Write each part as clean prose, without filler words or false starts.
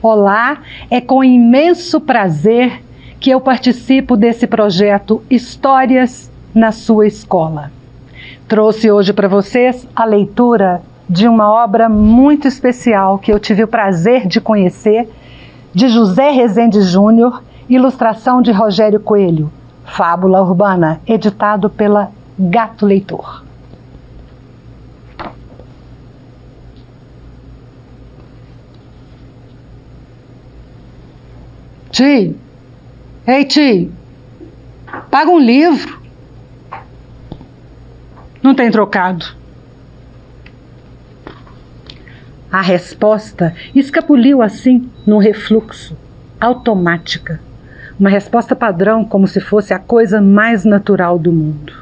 Olá, é com imenso prazer que eu participo desse projeto Histórias na Sua Escola. Trouxe hoje para vocês a leitura de uma obra muito especial que eu tive o prazer de conhecer, de José Rezende Júnior, ilustração de Rogério Coelho, Fábula Urbana, editado pela Gato Leitor. Tio, ei tio, paga um livro. Não tem trocado. A resposta escapuliu assim num refluxo, automática. Uma resposta padrão, como se fosse a coisa mais natural do mundo.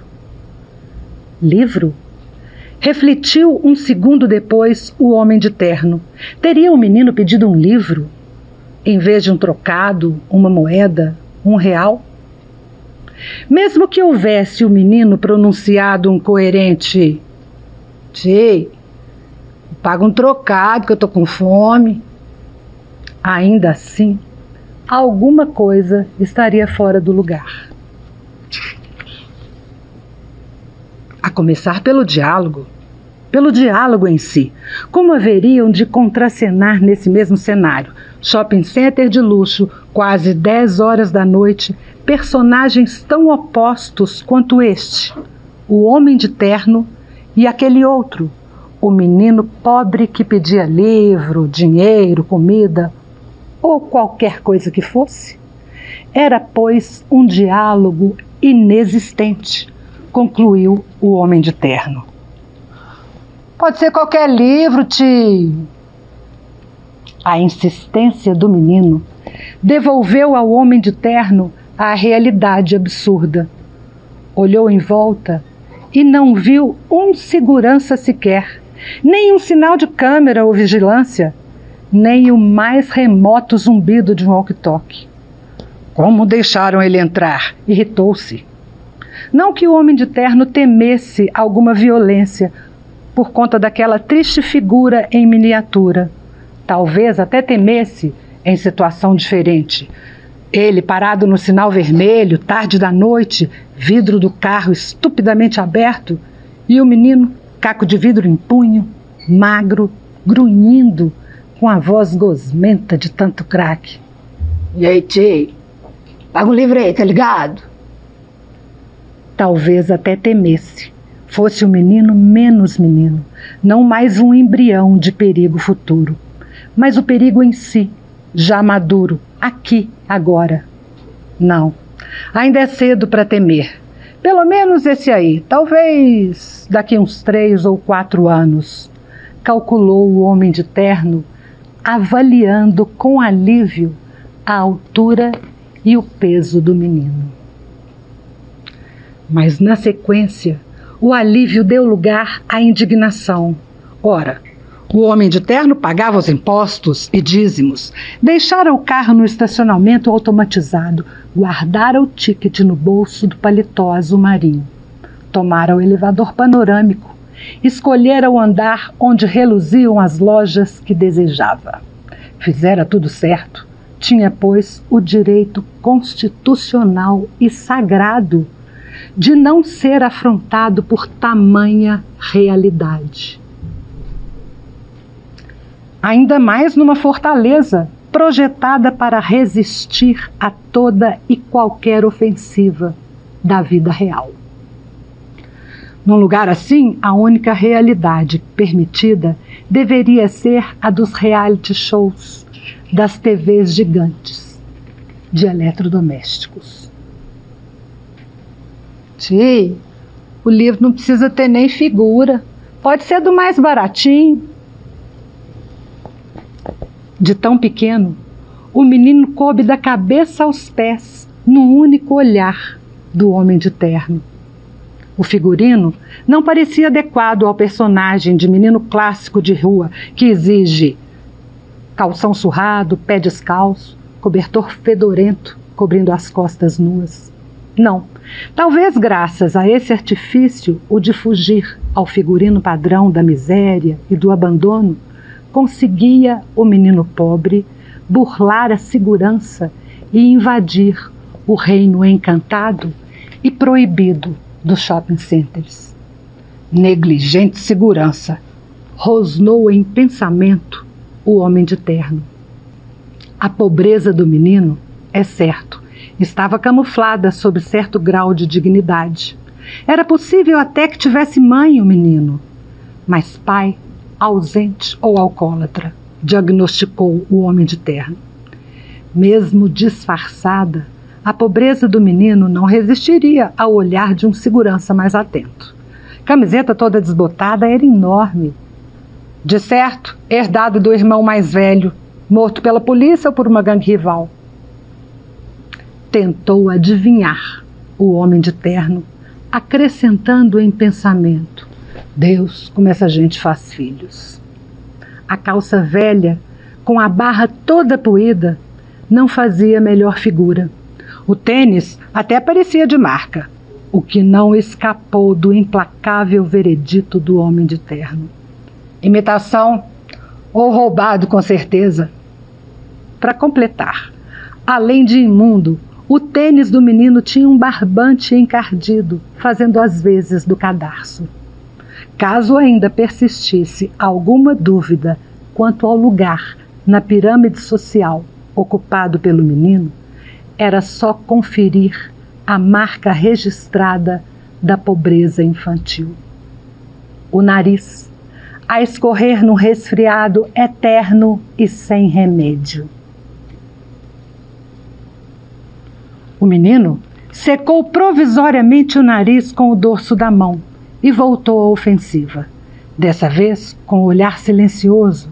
Livro? Refletiu um segundo depois o homem de terno. Teria o menino pedido um livro? Em vez de um trocado, uma moeda, R$1? Mesmo que houvesse o menino pronunciado um coerente "Tchê, paga um trocado que eu tô com fome", ainda assim, alguma coisa estaria fora do lugar. A começar pelo diálogo em si. Como haveriam de contracenar nesse mesmo cenário? Shopping center de luxo, quase 10 horas da noite, personagens tão opostos quanto este, o homem de terno e aquele outro, o menino pobre que pedia livro, dinheiro, comida, ou qualquer coisa que fosse. Era, pois, um diálogo inexistente, concluiu o homem de terno. Pode ser qualquer livro, tio. A insistência do menino devolveu ao homem de terno a realidade absurda. Olhou em volta e não viu um segurança sequer, nem um sinal de câmera ou vigilância, nem o mais remoto zumbido de um walkie-talkie. Como deixaram ele entrar? Irritou-se. Não que o homem de terno temesse alguma violência por conta daquela triste figura em miniatura. Talvez até temesse em situação diferente. Ele parado no sinal vermelho, tarde da noite, vidro do carro estupidamente aberto, e o menino, caco de vidro em punho, magro, grunhindo, com a voz gosmenta de tanto crack. E aí, tio, paga um livro aí, tá ligado? Talvez até temesse. Fosse o menino menos menino, não mais um embrião de perigo futuro, mas o perigo em si, já maduro, aqui, agora. Não, ainda é cedo para temer. Pelo menos esse aí, talvez daqui uns 3 ou 4 anos, calculou o homem de terno, avaliando com alívio a altura e o peso do menino. Mas na sequência, o alívio deu lugar à indignação. Ora, o homem de terno pagava os impostos e dízimos, deixara o carro no estacionamento automatizado, guardara o ticket no bolso do paletó azul marinho, tomara o elevador panorâmico, escolhera o andar onde reluziam as lojas que desejava. Fizera tudo certo, tinha, pois, o direito constitucional e sagrado de não ser afrontado por tamanha realidade. Ainda mais numa fortaleza projetada para resistir a toda e qualquer ofensiva da vida real. Num lugar assim, a única realidade permitida deveria ser a dos reality shows, das TVs gigantes, de eletrodomésticos. Tio, o livro não precisa ter nem figura. Pode ser do mais baratinho. De tão pequeno, o menino coube da cabeça aos pés num único olhar do homem de terno. O figurino não parecia adequado ao personagem de menino clássico de rua que exige calção surrado, pé descalço, cobertor fedorento cobrindo as costas nuas. Não, talvez graças a esse artifício, o de fugir ao figurino padrão da miséria e do abandono, conseguia o menino pobre burlar a segurança e invadir o reino encantado e proibido dos shopping centers. Negligente segurança, rosnou em pensamento o homem de terno. A pobreza do menino, é certo, estava camuflada sob certo grau de dignidade. Era possível até que tivesse mãe o menino, mas pai, ausente ou alcoólatra, diagnosticou o homem de terno. Mesmo disfarçada, a pobreza do menino não resistiria ao olhar de um segurança mais atento. Camiseta toda desbotada era enorme. De certo, herdado do irmão mais velho, morto pela polícia ou por uma gangue rival. Tentou adivinhar o homem de terno, acrescentando em pensamento: Deus, como essa gente faz filhos. A calça velha, com a barra toda poída, não fazia melhor figura. O tênis até parecia de marca, o que não escapou do implacável veredito do homem de terno. Imitação ou roubado, com certeza. Para completar, além de imundo, o tênis do menino tinha um barbante encardido, fazendo as vezes do cadarço. Caso ainda persistisse alguma dúvida quanto ao lugar na pirâmide social ocupado pelo menino, era só conferir a marca registrada da pobreza infantil. O nariz, a escorrer num resfriado eterno e sem remédio. O menino secou provisoriamente o nariz com o dorso da mão e voltou à ofensiva, dessa vez com o olhar silencioso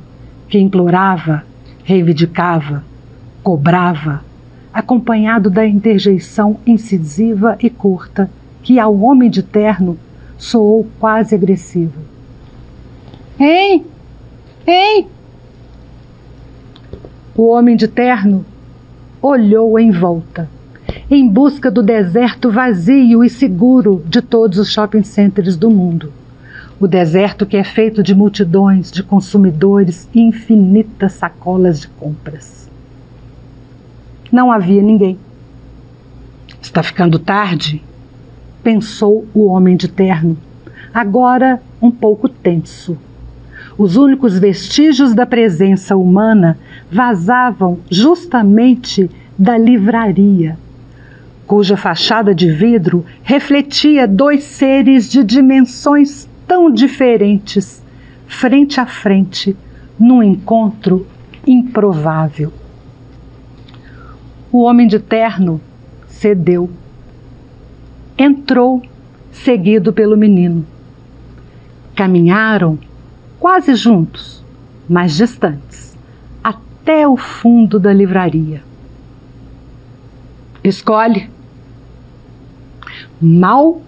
que implorava, reivindicava, cobrava, acompanhado da interjeição incisiva e curta que ao homem de terno soou quase agressiva. Ei! Ei! O homem de terno olhou em volta, em busca do deserto vazio e seguro de todos os shopping centers do mundo. O deserto que é feito de multidões de consumidores e infinitas sacolas de compras. Não havia ninguém. Está ficando tarde? Pensou o homem de terno, agora um pouco tenso. Os únicos vestígios da presença humana vazavam justamente da livraria, cuja fachada de vidro refletia dois seres de dimensões tão diferentes, frente a frente, num encontro improvável. O homem de terno cedeu. Entrou, seguido pelo menino. Caminharam quase juntos, mas distantes, até o fundo da livraria. Escolhe. Mal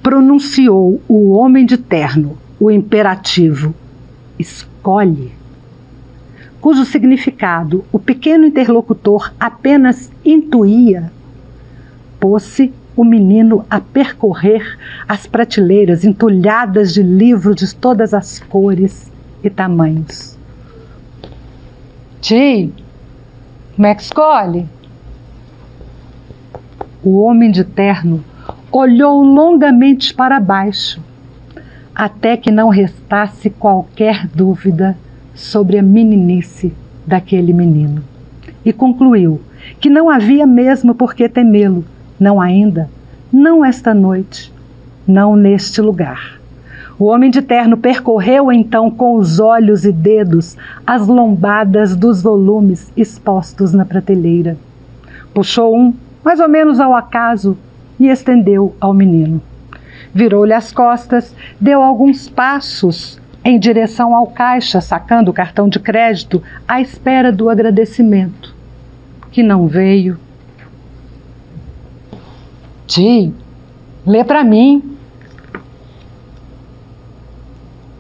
pronunciou o homem de terno o imperativo escolhe, cujo significado o pequeno interlocutor apenas intuía, pôs-se o menino a percorrer as prateleiras entulhadas de livros de todas as cores e tamanhos. Tio, como é que escolhe? O homem de terno olhou longamente para baixo, até que não restasse qualquer dúvida sobre a meninice daquele menino, e concluiu que não havia mesmo por que temê-lo, não ainda, não esta noite, não neste lugar. O homem de terno percorreu então com os olhos e dedos as lombadas dos volumes expostos na prateleira. Puxou um, mais ou menos ao acaso, e estendeu ao menino. Virou-lhe as costas, deu alguns passos em direção ao caixa, sacando o cartão de crédito à espera do agradecimento, que não veio. Tio, lê para mim.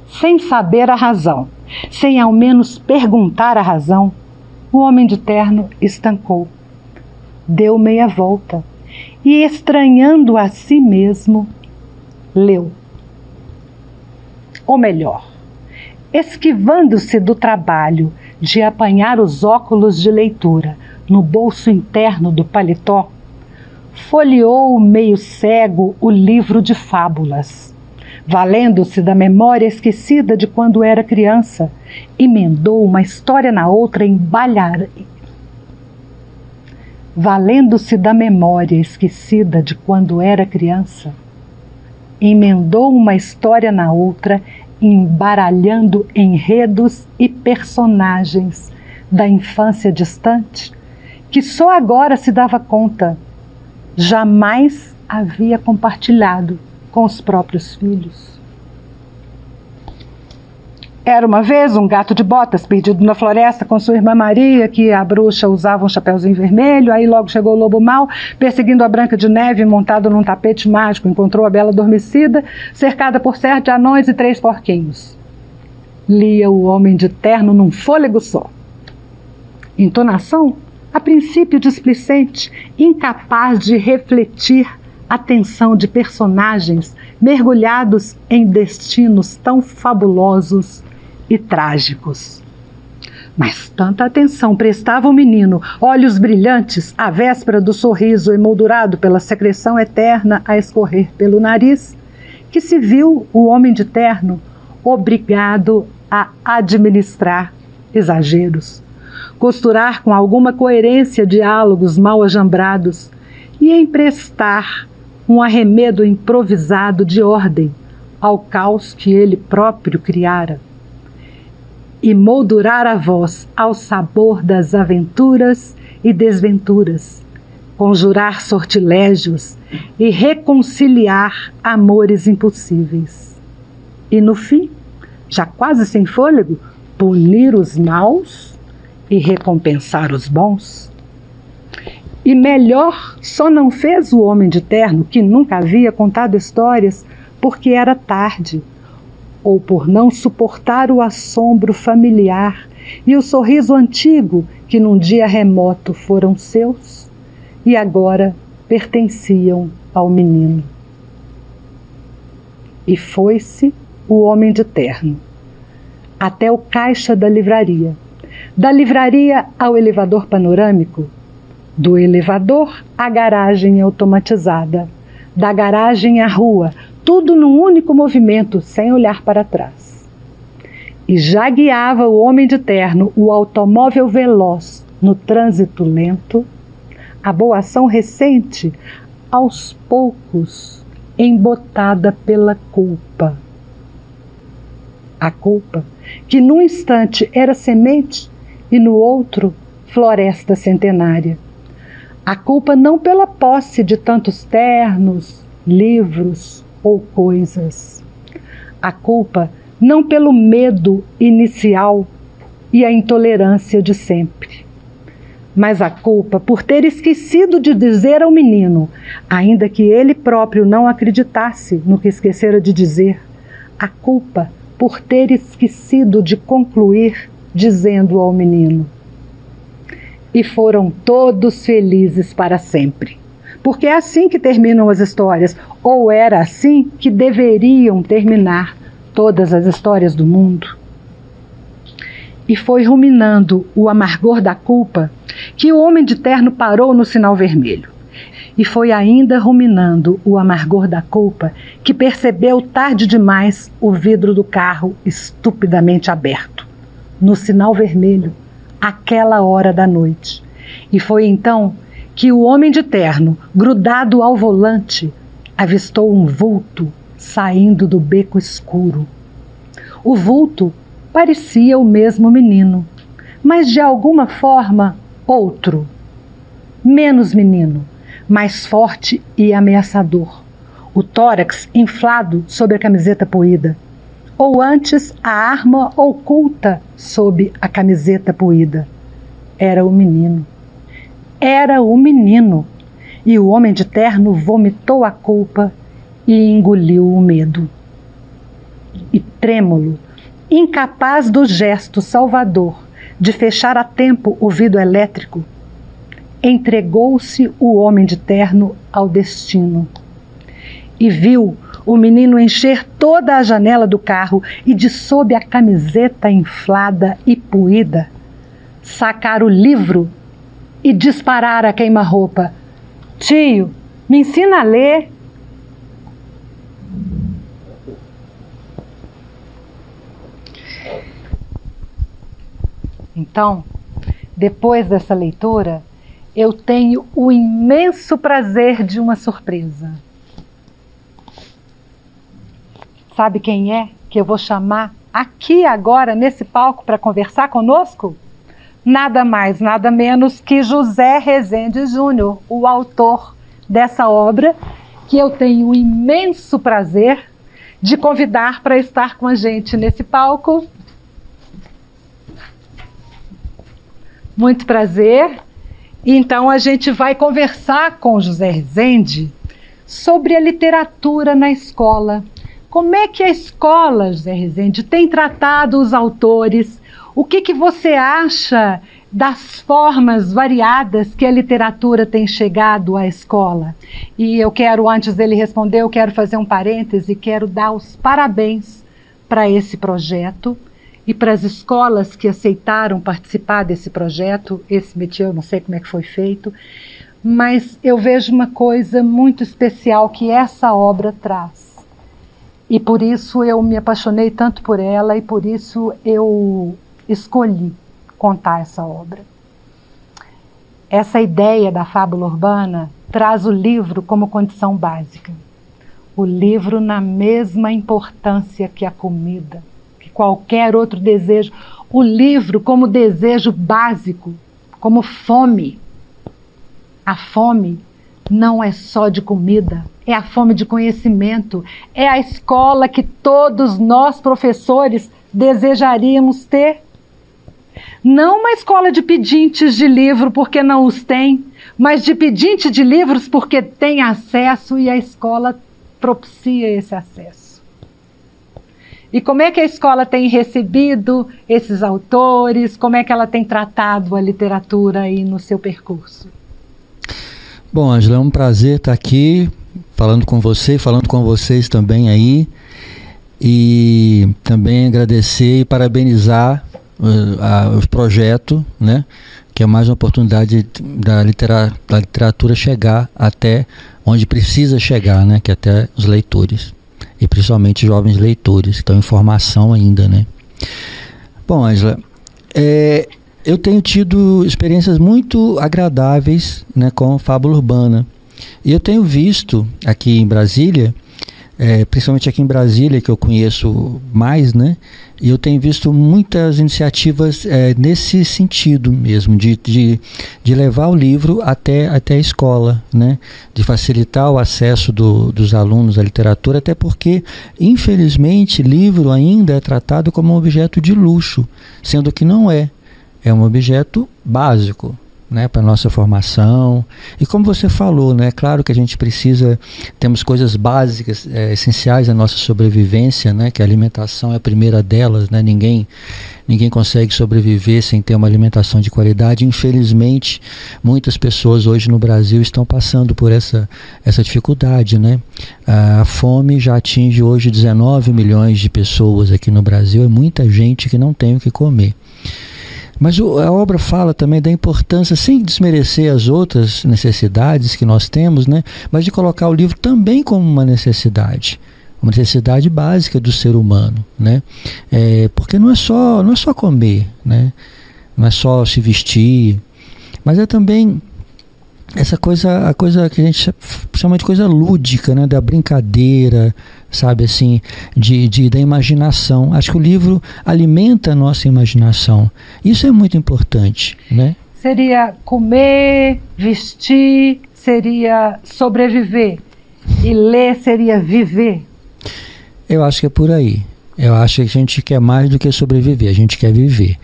Sem saber a razão, sem ao menos perguntar a razão, o homem de terno estancou. Deu meia volta e, estranhando a si mesmo, leu. Ou melhor, esquivando-se do trabalho de apanhar os óculos de leitura no bolso interno do paletó, folheou meio cego o livro de fábulas. Valendo-se da memória esquecida de quando era criança, emendou uma história na outra Valendo-se da memória esquecida de quando era criança, emendou uma história na outra, embaralhando enredos e personagens da infância distante, que só agora se dava conta, jamais havia compartilhado com os próprios filhos. Era uma vez um gato de botas perdido na floresta com sua irmã Maria, que a bruxa usava um chapeuzinho vermelho. Aí logo chegou o lobo mau, perseguindo a Branca de Neve, montado num tapete mágico. Encontrou a Bela adormecida, cercada por 7 anões e 3 porquinhos. Lia o Homem de Terno num fôlego só. Entonação, a princípio displicente, incapaz de refletir a tensão de personagens mergulhados em destinos tão fabulosos e trágicos. Mas tanta atenção prestava o menino, olhos brilhantes, à véspera do sorriso emoldurado pela secreção eterna a escorrer pelo nariz, que se viu o Homem de Terno obrigado a administrar exageros, costurar com alguma coerência diálogos mal ajambrados e emprestar um arremedo improvisado de ordem ao caos que ele próprio criara, e moldurar a voz ao sabor das aventuras e desventuras, conjurar sortilégios e reconciliar amores impossíveis. E no fim, já quase sem fôlego, punir os maus e recompensar os bons. E melhor só não fez o Homem de Terno, que nunca havia contado histórias, porque era tarde, ou por não suportar o assombro familiar e o sorriso antigo que num dia remoto foram seus e agora pertenciam ao menino. E foi-se o Homem de Terno até o caixa da livraria ao elevador panorâmico, do elevador à garagem automatizada, da garagem à rua, tudo num único movimento, sem olhar para trás. E já guiava o Homem de Terno o automóvel veloz no trânsito lento, a boa ação recente, aos poucos, embotada pela culpa. A culpa, que num instante era semente e no outro floresta centenária. A culpa não pela posse de tantos ternos, livros ou coisas. A culpa não pelo medo inicial e a intolerância de sempre. Mas a culpa por ter esquecido de dizer ao menino, ainda que ele próprio não acreditasse no que esquecera de dizer, a culpa por ter esquecido de concluir dizendo ao menino. E foram todos felizes para sempre. Porque é assim que terminam as histórias, ou era assim que deveriam terminar todas as histórias do mundo. E foi ruminando o amargor da culpa que o Homem de Terno parou no sinal vermelho. E foi ainda ruminando o amargor da culpa que percebeu tarde demais o vidro do carro estupidamente aberto, no sinal vermelho, àquela hora da noite. E foi então que o Homem de Terno, grudado ao volante, avistou um vulto saindo do beco escuro. O vulto parecia o mesmo menino, mas de alguma forma outro. Menos menino, mais forte e ameaçador. O tórax inflado sob a camiseta poída. Ou antes, a arma oculta sob a camiseta poída. Era o menino. Era o menino. E o Homem de Terno vomitou a culpa e engoliu o medo. E trêmulo, incapaz do gesto salvador de fechar a tempo o vidro elétrico, entregou-se o Homem de Terno ao destino. E viu o menino encher toda a janela do carro e de sob a camiseta inflada e poída sacar o livro e disparar a queima-roupa. Tio, me ensina a ler. Então, depois dessa leitura, eu tenho o imenso prazer de uma surpresa. Sabe quem é que eu vou chamar aqui agora, nesse palco, para conversar conosco? Nada mais, nada menos que José Rezende Júnior, o autor dessa obra, que eu tenho o imenso prazer de convidar para estar com a gente nesse palco. Muito prazer. Então a gente vai conversar com José Rezende sobre a literatura na escola. Como é que a escola, José Rezende, tem tratado os autores? O que você acha das formas variadas que a literatura tem chegado à escola? E eu quero, antes dele responder, eu quero fazer um parêntese, quero dar os parabéns para esse projeto e para as escolas que aceitaram participar desse projeto. Esse métier, eu não sei como é que foi feito, mas eu vejo uma coisa muito especial que essa obra traz. E por isso eu me apaixonei tanto por ela e por isso eu escolhi contar essa obra. Essa ideia da fábula urbana traz o livro como condição básica. O livro na mesma importância que a comida, que qualquer outro desejo. O livro como desejo básico, como fome. A fome não é só de comida, é a fome de conhecimento, é a escola que todos nós, professores, desejaríamos ter. Não uma escola de pedintes de livro porque não os tem, mas de pedinte de livros porque tem acesso e a escola propicia esse acesso. E como é que a escola tem recebido esses autores? Como é que ela tem tratado a literatura aí no seu percurso? Bom, Ângela, é um prazer estar aqui falando com você, falando com vocês também aí, e também agradecer e parabenizar o projeto, né, que é mais uma oportunidade da literatura chegar até onde precisa chegar, né, que é até os leitores, e principalmente jovens leitores que estão em formação ainda, né. Bom, Ângela, eu tenho tido experiências muito agradáveis, né, com fábula urbana. E eu tenho visto aqui em Brasília, principalmente aqui em Brasília, que eu conheço mais, né, e eu tenho visto muitas iniciativas nesse sentido mesmo, de levar o livro até a escola, né, de facilitar o acesso dos alunos à literatura, até porque, infelizmente, livro ainda é tratado como um objeto de luxo, sendo que não é. É um objeto básico, né, para a nossa formação. E como você falou, né, claro que a gente temos coisas básicas, essenciais à nossa sobrevivência, né, que a alimentação é a primeira delas, né, ninguém consegue sobreviver sem ter uma alimentação de qualidade. Infelizmente, muitas pessoas hoje no Brasil estão passando por essa dificuldade, né. A fome já atinge hoje 19 milhões de pessoas aqui no Brasil, é muita gente que não tem o que comer. Mas a obra fala também da importância, sem desmerecer as outras necessidades que nós temos, né, mas de colocar o livro também como uma necessidade básica do ser humano, né, porque não é só comer, né, não é só se vestir, mas é também a coisa que a gente chama de coisa lúdica, né, da brincadeira, sabe, assim, da imaginação. Acho que o livro alimenta a nossa imaginação. Isso é muito importante, né? Seria comer, vestir, seria sobreviver, e ler seria viver. Eu acho que é por aí. Eu acho que a gente quer mais do que sobreviver, a gente quer viver.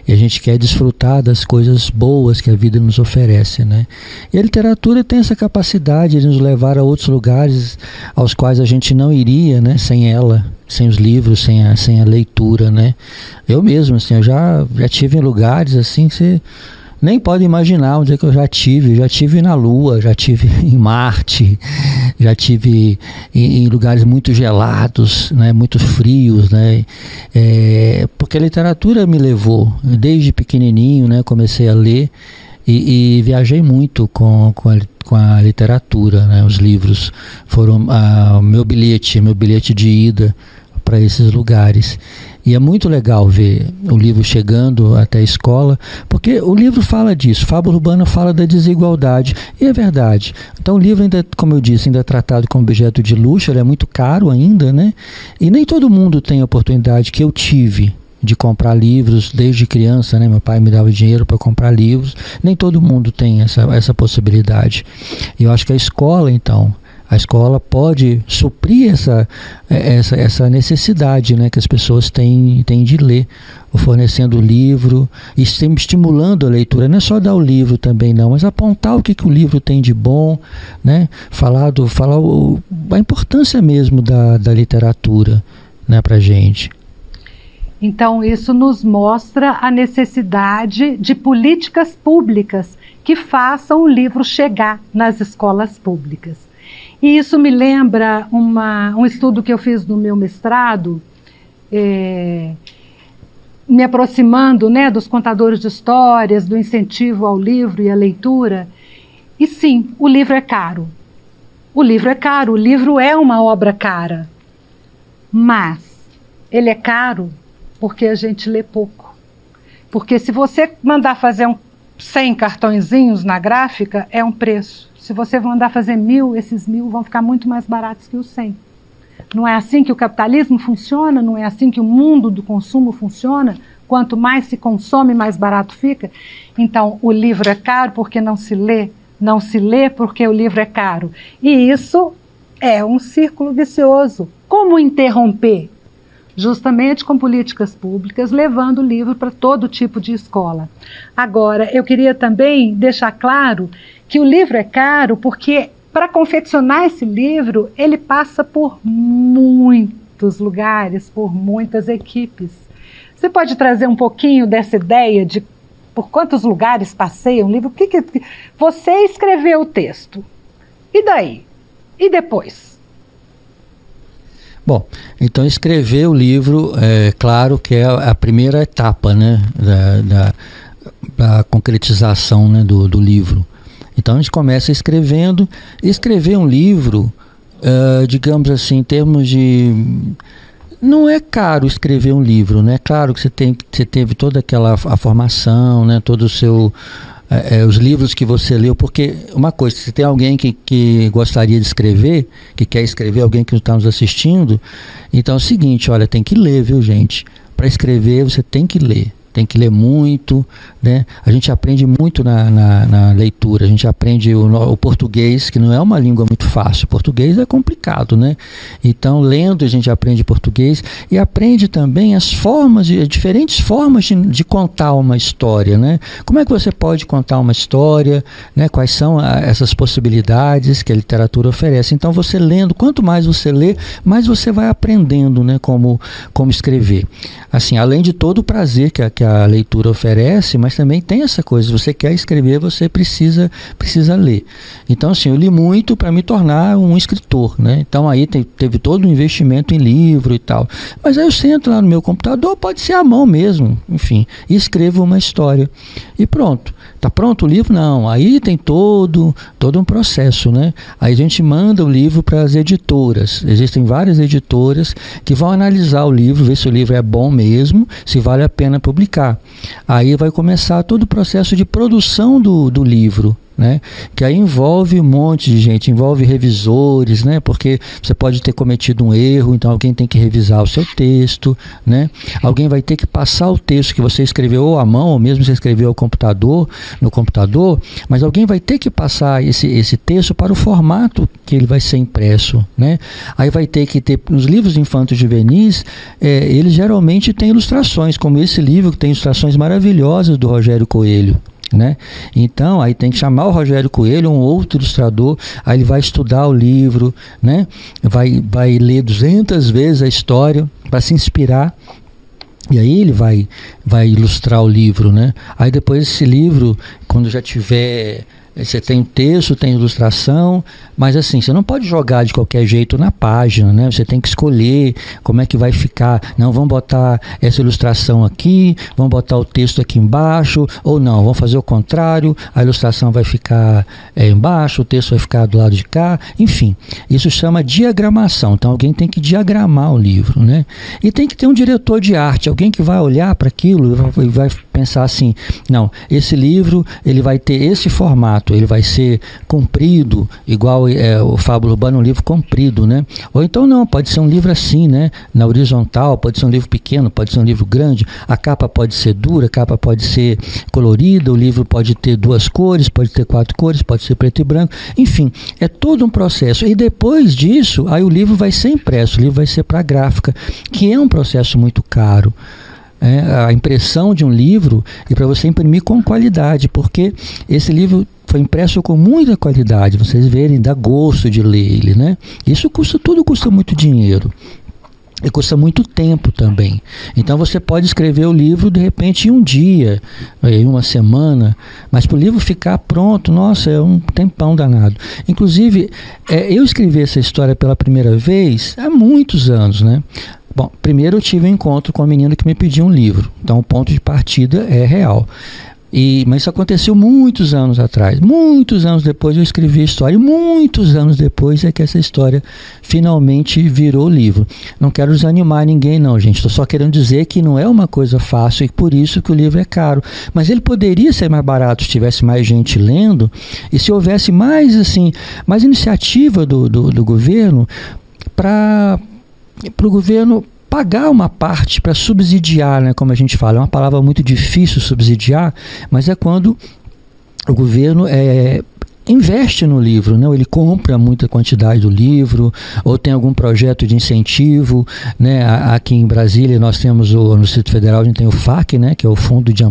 E a gente quer desfrutar das coisas boas que a vida nos oferece, né? E a literatura tem essa capacidade de nos levar a outros lugares aos quais a gente não iria, né, sem ela, sem os livros, sem a leitura, né? Eu mesmo, assim, eu já tive em lugares assim que nem podem imaginar onde é que eu já tive na Lua, já tive em Marte, já tive em lugares muito gelados, né, muito frios, né, porque a literatura me levou, desde pequenininho, né, comecei a ler e viajei muito com a literatura, né, os livros foram meu bilhete de ida para esses lugares. E é muito legal ver o livro chegando até a escola, porque o livro fala disso, Fábula Urbana fala da desigualdade, e é verdade. Então o livro ainda, como eu disse, ainda é tratado como objeto de luxo, ele é muito caro ainda, né? E nem todo mundo tem a oportunidade que eu tive de comprar livros desde criança, né? Meu pai me dava dinheiro para comprar livros, nem todo mundo tem essa possibilidade. E eu acho que a escola, então, a escola pode suprir essa necessidade, né, que as pessoas têm de ler, fornecendo livro, estimulando a leitura. Não é só dar o livro também não, mas apontar o que o livro tem de bom, né, falar a importância mesmo da literatura, né, para a gente. Então isso nos mostra a necessidade de políticas públicas que façam o livro chegar nas escolas públicas. E isso me lembra um estudo que eu fiz no meu mestrado, me aproximando, né, dos contadores de histórias, do incentivo ao livro e à leitura. E sim, o livro é caro. O livro é caro, o livro é uma obra cara. Mas ele é caro porque a gente lê pouco. Porque se você mandar fazer 100 cartõezinhos na gráfica, é um preço. Se você mandar fazer 1000, esses 1000 vão ficar muito mais baratos que os 100. Não é assim que o capitalismo funciona? Não é assim que o mundo do consumo funciona? Quanto mais se consome, mais barato fica? Então, o livro é caro porque não se lê. Não se lê porque o livro é caro. E isso é um círculo vicioso. Como interromper? Justamente com políticas públicas, levando o livro para todo tipo de escola. Agora, eu queria também deixar claro que o livro é caro porque, para confeccionar esse livro, ele passa por muitos lugares, por muitas equipes. Você pode trazer um pouquinho dessa ideia de por quantos lugares passeia um livro? Você escreveu o texto. E daí? E depois? Bom, então escrever o livro, claro que é a primeira etapa, né, da concretização, né, do livro. Então a gente começa escrevendo. Escrever um livro, digamos assim, em termos de... Não é caro escrever um livro, né? Claro que você teve toda a formação, né, todo o seu... os livros que você leu, porque uma coisa, se tem alguém que gostaria de escrever, que quer escrever, alguém que está nos assistindo, então é o seguinte, olha, tem que ler, viu, gente? Para escrever você tem que ler muito, né? A gente aprende muito na leitura, a gente aprende o português, que não é uma língua muito fácil, o português é complicado, né? Então, lendo a gente aprende português e aprende também as diferentes formas de contar uma história, né? Como é que você pode contar uma história, né? Quais são essas possibilidades que a literatura oferece? Então, você lendo, quanto mais você lê, mais você vai aprendendo, né? Como escrever. Assim, além de todo o prazer que a leitura oferece, mas também tem essa coisa, se você quer escrever, você precisa ler. Então, assim, eu li muito para me tornar um escritor, né? Então, aí teve todo um investimento em livro e tal. Mas aí eu sento lá no meu computador, pode ser à mão mesmo, enfim, e escrevo uma história. E pronto. Tá pronto o livro? Não. Aí tem todo um processo, né? Aí a gente manda o livro para as editoras. Existem várias editoras que vão analisar o livro, ver se o livro é bom mesmo, se vale a pena publicar. Aí vai começar todo o processo de produção do livro, né? Que aí envolve um monte de gente, envolve revisores, né? Porque você pode ter cometido um erro, então alguém tem que revisar o seu texto, né? Alguém vai ter que passar o texto que você escreveu ou à mão, ou mesmo você escreveu no computador, mas alguém vai ter que passar esse texto para o formato que ele vai ser impresso, né? Aí vai ter que ter, nos livros infantos juvenis, eles geralmente têm ilustrações, como esse livro que tem ilustrações maravilhosas do Rogério Coelho, né? Então aí tem que chamar o Rogério Coelho, um outro ilustrador, aí ele vai estudar o livro, né? Vai ler 200 vezes a história para se inspirar E aí ele vai ilustrar o livro, né? Aí depois esse livro, quando já tiver... Você tem o texto, tem ilustração, mas assim, você não pode jogar de qualquer jeito na página, né? Você tem que escolher como é que vai ficar. Não, vamos botar essa ilustração aqui, vamos botar o texto aqui embaixo, ou não, vamos fazer o contrário, a ilustração vai ficar embaixo, o texto vai ficar do lado de cá, enfim. Isso chama diagramação, então alguém tem que diagramar o livro, né? E tem que ter um diretor de arte, alguém que vai olhar para aquilo e vai pensar assim, não, esse livro ele vai ter esse formato, ele vai ser comprido, igual o Fábula Urbana, um livro comprido, né? Ou então não, pode ser um livro assim, né? Na horizontal, pode ser um livro pequeno, pode ser um livro grande, a capa pode ser dura, a capa pode ser colorida, o livro pode ter 2 cores, pode ter 4 cores, pode ser preto e branco, enfim, é todo um processo. E depois disso, aí o livro vai ser impresso, o livro vai ser para a gráfica, que é um processo muito caro. A impressão de um livro e para você imprimir com qualidade, porque esse livro foi impresso com muita qualidade, vocês verem, dá gosto de ler ele, né? Isso tudo custa muito dinheiro e custa muito tempo também. Então você pode escrever o livro de repente em um dia, em uma semana, mas para o livro ficar pronto, nossa, é um tempão danado. Inclusive, eu escrevi essa história pela primeira vez há muitos anos, né? Bom, primeiro eu tive um encontro com a menina que me pediu um livro, então o ponto de partida é real. Mas isso aconteceu muitos anos atrás. Muitos anos depois eu escrevi a história, e muitos anos depois é que essa história finalmente virou livro. Não quero desanimar ninguém não, gente, estou só querendo dizer que não é uma coisa fácil e por isso que o livro é caro, mas ele poderia ser mais barato se tivesse mais gente lendo e se houvesse mais iniciativa do governo para o governo pagar uma parte para subsidiar, né, como a gente fala, é uma palavra muito difícil subsidiar, mas é quando o governo investe no livro, né? Ele compra muita quantidade do livro, ou tem algum projeto de incentivo, né? Aqui em Brasília nós temos no Distrito Federal, a gente tem o FAC, né? Que é o Fundo de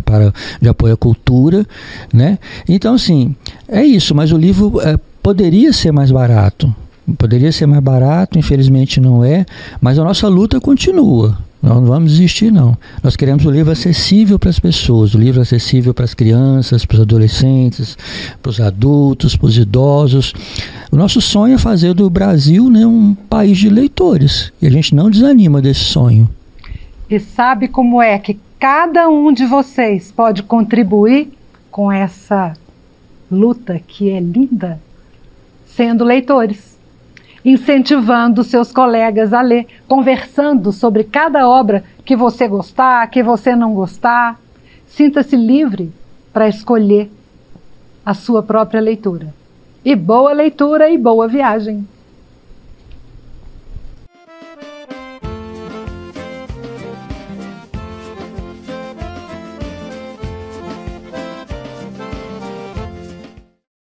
Apoio à Cultura, né? Então assim, é isso, mas o livro poderia ser mais barato. Poderia ser mais barato, infelizmente não é, mas a nossa luta continua. Nós não vamos desistir, não. Nós queremos o livro acessível para as pessoas, o livro acessível para as crianças, para os adolescentes, para os adultos, para os idosos. O nosso sonho é fazer do Brasil, né, um país de leitores, e a gente não desanima desse sonho. E sabe como é que cada um de vocês pode contribuir com essa luta que é linda? Sendo leitores. Incentivando seus colegas a ler, conversando sobre cada obra que você gostar, que você não gostar. Sinta-se livre para escolher a sua própria leitura. E boa leitura e boa viagem.